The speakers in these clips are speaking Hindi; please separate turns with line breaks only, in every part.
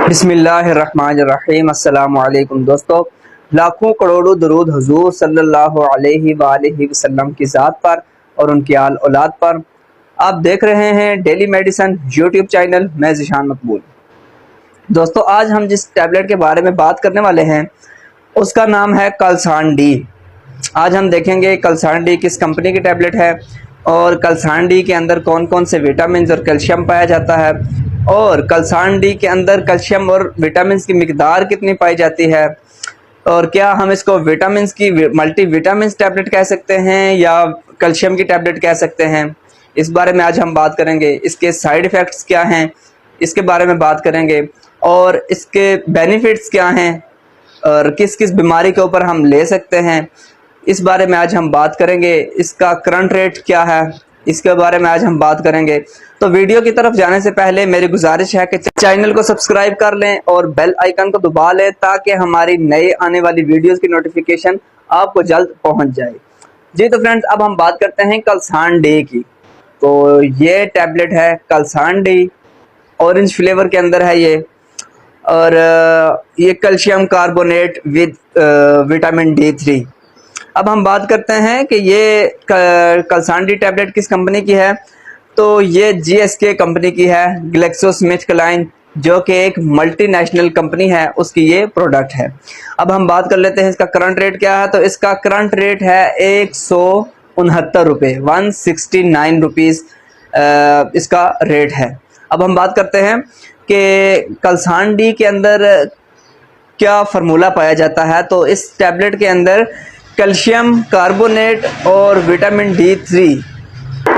बिस्मिल्लाहिर्रहमानिर्रहीम। अस्सलामु अलैकुम दोस्तों, लाखों करोड़ों दरूद हुजूर सल्लल्लाहु अलैहि वसल्लम की ज़ात पर और उनकी आल औलाद पर। आप देख रहे हैं डेली मेडिसिन यूट्यूब चैनल। मैं ज़ीशान मकबूल। दोस्तों, आज हम जिस टैबलेट के बारे में बात करने वाले हैं उसका नाम है कलसान डी। आज हम देखेंगे कलसान डी किस कंपनी की टैबलेट है और कलसान डी के अंदर कौन कौन से विटामिन और कैल्शियम पाया जाता है और कलसान डी के अंदर कैल्शियम और विटामिन की मिकदार कितनी पाई जाती है और क्या हम इसको विटामिन की मल्टी विटामिन टैबलेट कह सकते हैं या कैल्शियम की टैबलेट कह सकते हैं। इस बारे में आज हम बात करेंगे। इसके साइड इफ़ेक्ट्स क्या हैं इसके बारे में बात करेंगे और इसके बेनिफिट्स क्या हैं और किस किस बीमारी के ऊपर हम ले सकते हैं, इस बारे में आज हम बात करेंगे। इसका करंट रेट क्या है इसके बारे में आज हम बात करेंगे। तो वीडियो की तरफ जाने से पहले मेरी गुजारिश है कि चैनल को सब्सक्राइब कर लें और बेल आइकन को दबा लें ताकि हमारी नए आने वाली वीडियोस की नोटिफिकेशन आपको जल्द पहुंच जाए। जी तो फ्रेंड्स, अब हम बात करते हैं कलसान डी की। तो ये टैबलेट है कलसान डी, ऑरेंज फ्लेवर के अंदर है ये और ये calcium carbonate with vitamin D3। अब हम बात करते हैं कि ये कलसान डी टैबलेट किस कंपनी की है। तो ये GSK कंपनी की है, ग्लेक्सोस्मिथक्लाइन, जो कि एक मल्टीनेशनल कंपनी है, उसकी ये प्रोडक्ट है। अब हम बात कर लेते हैं इसका करंट रेट क्या है। तो इसका करंट रेट है 169 रुपये, 169 रुपीज़ इसका रेट है। अब हम बात करते हैं कि कलसान डी के अंदर क्या फार्मूला पाया जाता है। तो इस टैबलेट के अंदर कैल्शियम कार्बोनेट और विटामिन D3,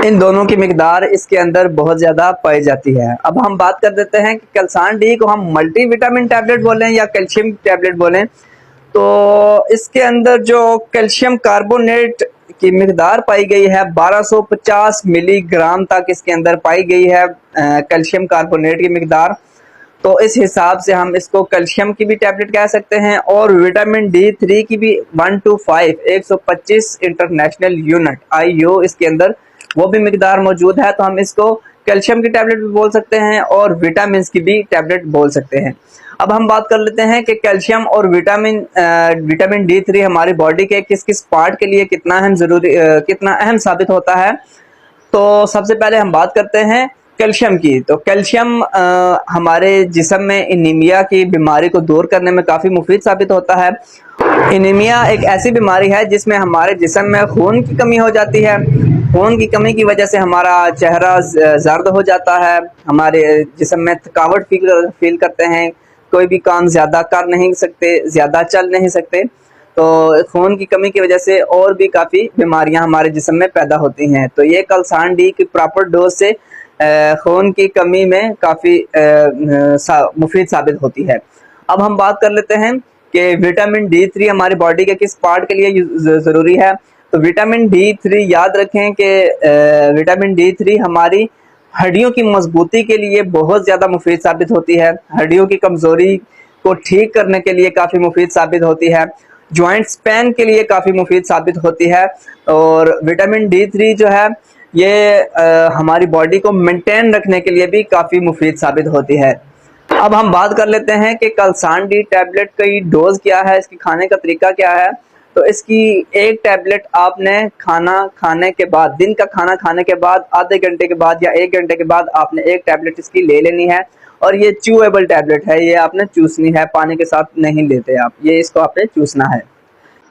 इन दोनों की मिकदार इसके अंदर बहुत ज़्यादा पाई जाती है। अब हम बात कर देते हैं कि कलसान डी को हम मल्टी विटामिन टैबलेट बोलें या कैल्शियम टैबलेट बोलें। तो इसके अंदर जो कैल्शियम कार्बोनेट की मिकदार पाई गई है 1250 मिलीग्राम तक इसके अंदर पाई गई है कैल्शियम कार्बोनेट की मिकदार। तो इस हिसाब से हम इसको कैल्शियम की भी टैबलेट कह सकते हैं और विटामिन D3 की भी 125 इंटरनेशनल यूनिट IU इसके अंदर वो भी मिकदार मौजूद है। तो हम इसको कैल्शियम की टैबलेट भी बोल सकते हैं और विटामिन की भी टैबलेट बोल सकते हैं। अब हम बात कर लेते हैं कि कैल्शियम और विटामिन D3 हमारी बॉडी के किस किस पार्ट के लिए कितना अहम साबित होता है। तो सबसे पहले हम बात करते हैं कैल्शियम की। तो कैल्शियम हमारे जिस्म में एनीमिया की बीमारी को दूर करने में काफ़ी मुफीद साबित होता है। एनीमिया एक ऐसी बीमारी है जिसमें हमारे जिस्म में खून की कमी हो जाती है। खून की कमी की वजह से हमारा चेहरा जर्द हो जाता है, हमारे जिस्म में थकावट फील करते हैं, कोई भी काम ज़्यादा कर नहीं सकते, ज़्यादा चल नहीं सकते। तो खून की कमी की वजह से और भी काफ़ी बीमारियां हमारे जिस्म में पैदा होती हैं। तो ये कलसान डी की प्रॉपर डोज से खून की कमी में काफ़ी मुफीद साबित होती है। अब हम बात कर लेते हैं कि विटामिन D3 हमारी बॉडी के किस पार्ट के लिए ज़रूरी है। तो विटामिन D3 याद रखें कि विटामिन D3 हमारी हड्डियों की मजबूती के लिए बहुत ज़्यादा मुफीद साबित होती है, हड्डियों की कमज़ोरी को ठीक करने के लिए काफ़ी मुफीद साबित होती है, जॉइंट्स पेन के लिए काफ़ी मुफीद साबित होती है और विटामिन D3 जो है ये हमारी बॉडी को मेंटेन रखने के लिए भी काफ़ी मुफीद साबित होती है। अब हम बात कर लेते हैं कि कलसान डी टैबलेट की डोज क्या है, इसकी खाने का तरीका क्या है। तो इसकी एक टैबलेट आपने खाना खाने के बाद, दिन का खाना खाने के बाद आधे घंटे के बाद या 1 घंटे के बाद आपने एक टैबलेट इसकी ले लेनी है और ये च्यूएबल टैबलेट है, ये आपने चूसनी है, पानी के साथ नहीं लेते आप, ये इसको आपने चूसना है।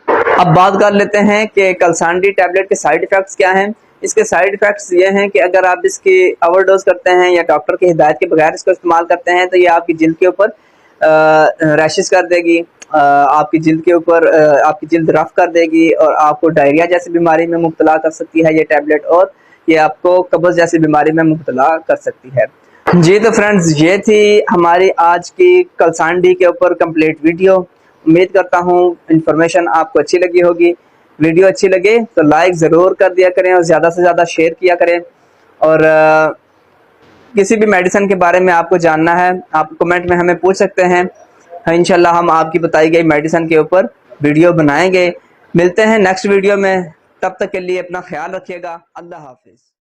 अब बात कर लेते हैं कि कलसान डी टैबलेट के साइड इफ़ेक्ट्स क्या हैं। इसके साइड इफ़ेक्ट्स ये हैं कि अगर आप इसकी ओवरडोज करते हैं या डॉक्टर की हिदायत के बगैर इसको इस्तेमाल करते हैं तो ये आपकी जिल्द के ऊपर रैशेस कर देगी, आपकी जिल्द के ऊपर आपकी जिल्द रफ कर देगी और आपको डायरिया जैसी बीमारी में मुब्तला कर सकती है ये टैबलेट, और ये आपको कब्ज़ जैसी बीमारी में मुब्तला कर सकती है। जी तो फ्रेंड्स, ये थी हमारी आज की कलसान डी के ऊपर कंप्लीट वीडियो। उम्मीद करता हूँ इन्फॉर्मेशन आपको अच्छी लगी होगी। वीडियो अच्छी लगे तो लाइक ज़रूर कर दिया करें और ज़्यादा से ज़्यादा शेयर किया करें। और किसी भी मेडिसिन के बारे में आपको जानना है आप कमेंट में हमें पूछ सकते हैं। इंशाल्लाह हम आपकी बताई गई मेडिसिन के ऊपर वीडियो बनाएंगे। मिलते हैं नेक्स्ट वीडियो में, तब तक के लिए अपना ख्याल रखिएगा। अल्लाह हाफिज़।